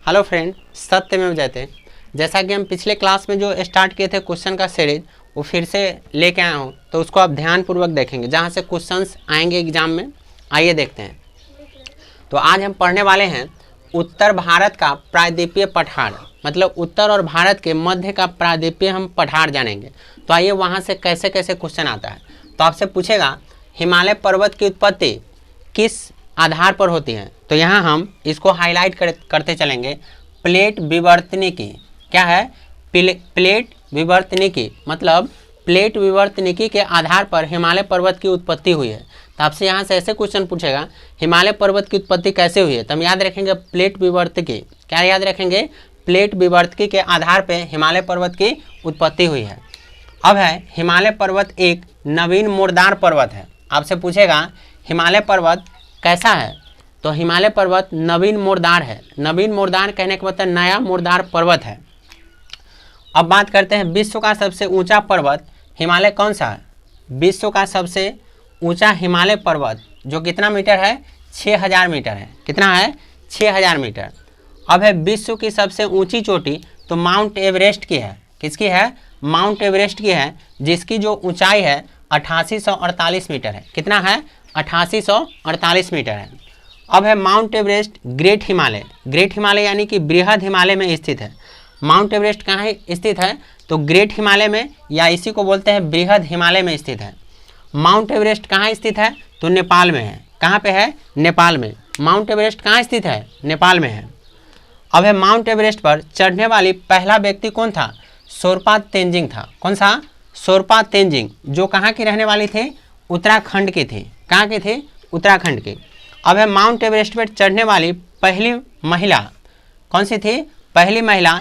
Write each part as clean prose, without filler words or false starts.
Hello friend, सत्यमेव जयते। जैसा कि हम पिछले क्लास में जो स्टार्ट किए थे क्वेश्चन का सीरीज, वो फिर से लेके आया हूँ, तो उसको आप ध्यानपूर्वक देखेंगे जहाँ से क्वेश्चंस आएंगे एग्जाम में। आइए देखते हैं। तो आज हम पढ़ने वाले हैं उत्तर भारत का प्रायद्वीपीय पठार, मतलब उत्तर और भारत के मध्य का प्रायद्वीपीय हम पठार जानेंगे। तो आइए वहाँ से कैसे कैसे क्वेश्चन आता है। तो आपसे पूछेगा हिमालय पर्वत की उत्पत्ति किस आधार पर होती है। तो यहाँ हम इसको हाईलाइट करते चलेंगे। प्लेट विवर्तनिकी क्या है? प्लेट विवर्तनिकी मतलब प्लेट विवर्तनिकी के आधार पर हिमालय पर्वत की उत्पत्ति हुई है। तो आपसे यहाँ से ऐसे क्वेश्चन पूछेगा हिमालय पर्वत की उत्पत्ति कैसे हुई है, तो हम याद रखेंगे प्लेट विवर्तनिकी। क्या याद रखेंगे? प्लेट विवर्तनिकी के आधार पर हिमालय पर्वत की उत्पत्ति हुई है। अब है हिमालय पर्वत एक नवीन मुर्दार पर्वत है। आपसे पूछेगा हिमालय पर्वत कैसा है, तो हिमालय पर्वत नवीन मुर्दार है। नवीन मुर्दार कहने का मतलब नया मुर्दार पर्वत है। अब बात करते हैं विश्व का सबसे ऊंचा पर्वत हिमालय कौन सा है। विश्व का सबसे ऊंचा हिमालय पर्वत जो कितना मीटर है? 6000 मीटर है। कितना है? 6000 मीटर। अब है विश्व की सबसे ऊंची चोटी, तो माउंट एवरेस्ट की है। किसकी है? माउंट एवरेस्ट की है, जिसकी जो ऊंचाई है 8848 मीटर है। कितना है? 8848 मीटर है। अब है mount Everest great Himalaya. Great Himalaya यानी कि बृहद हिमालय में स्थित है। माउंट एवरेस्ट कहाँ स्थित है? तो ग्रेट हिमालय में, या इसी को बोलते हैं बृहद हिमालय में स्थित है। माउंट एवरेस्ट कहाँ स्थित है? तो नेपाल में है। कहाँ पे है? नेपाल में। माउंट एवरेस्ट कहाँ स्थित है? नेपाल में है। अब है माउंट एवरेस्ट पर चढ़ने वाली पहला व्यक्ति कौन था? सोरपा तेंजिंग था। कौन सा? सोरपा तेंजिंग, जो कहाँ की रहने वाली थे? उत्तराखंड की थी। कहाँ की थी? उत्तराखंड की। अब है माउंट एवरेस्ट पर चढ़ने वाली पहली महिला कौन सी थी? पहली महिला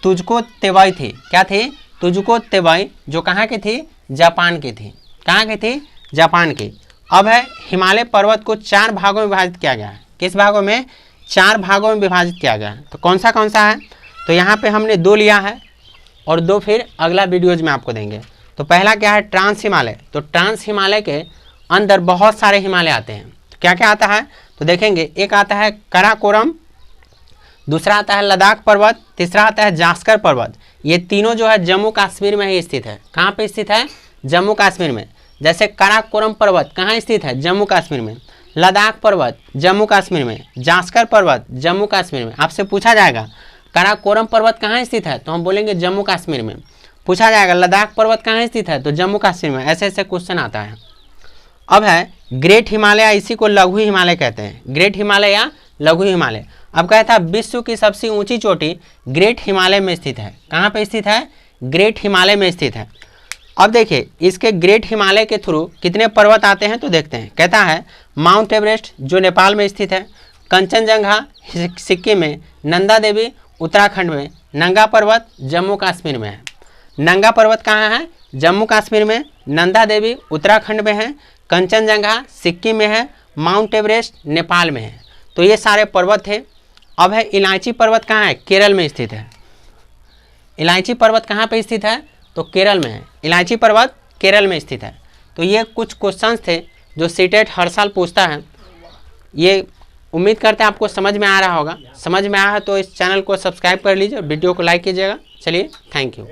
तुझको तेवई थी। क्या थी? तुझको तेवई, जो कहाँ की थी? जापान की थी। कहाँ की थी? जापान की। अब है हिमालय पर्वत को 4 भागों में विभाजित किया गया है। किस भागों में? 4 भागों में विभाजित किया गया है। तो कौन सा है? तो यहाँ पे हमने 2 लिया है और 2 फिर अगला वीडियोज में आपको देंगे। तो पहला क्या है? ट्रांस हिमालय। तो ट्रांस हिमालय के अंदर बहुत सारे हिमालय आते हैं। तो क्या क्या आता है? तो देखेंगे, एक आता है काराकोरम, दूसरा आता है लद्दाख पर्वत, तीसरा आता है जास्कर पर्वत। ये तीनों जो है जम्मू कश्मीर में ही स्थित है। कहाँ पे स्थित है? जम्मू कश्मीर में। जैसे काराकोरम पर्वत कहाँ स्थित है? जम्मू कश्मीर में। लद्दाख पर्वत जम्मू कश्मीर में। जास्कर पर्वत जम्मू कश्मीर में। आपसे पूछा जाएगा काराकोरम पर्वत कहाँ स्थित है, तो हम बोलेंगे जम्मू कश्मीर में। पूछा जाएगा लद्दाख पर्वत कहाँ स्थित है, तो जम्मू कश्मीर में। ऐसे ऐसे क्वेश्चन आता है। अब है ग्रेट हिमालय, इसी को लघु हिमालय कहते हैं। ग्रेट हिमालय या लघु हिमालय। अब कहता है विश्व की सबसे ऊंची चोटी ग्रेट हिमालय में स्थित है। कहाँ पे स्थित है? ग्रेट हिमालय में स्थित है। अब देखिए इसके ग्रेट हिमालय के थ्रू कितने पर्वत आते हैं, तो देखते हैं। कहता है माउंट एवरेस्ट जो नेपाल में स्थित है, कंचनजंगा सिक्किम में, नंदा देवी उत्तराखंड में, नंगा पर्वत जम्मू कश्मीर में है। नंगा पर्वत कहाँ है? जम्मू कश्मीर में। नंदा देवी उत्तराखंड में है। कंचनजंगा सिक्किम में है। माउंट एवरेस्ट नेपाल में है। तो ये सारे पर्वत थे। अब है इलायची पर्वत कहाँ है? केरल में स्थित है। इलायची पर्वत कहाँ पे स्थित है? तो केरल में है। इलायची पर्वत केरल में स्थित है। तो ये कुछ क्वेश्चंस थे जो सीटेट हर साल पूछता है। ये उम्मीद करते हैं आपको समझ में आ रहा होगा। समझ में आया है तो इस चैनल को सब्सक्राइब कर लीजिए, वीडियो को लाइक कीजिएगा। चलिए, थैंक यू।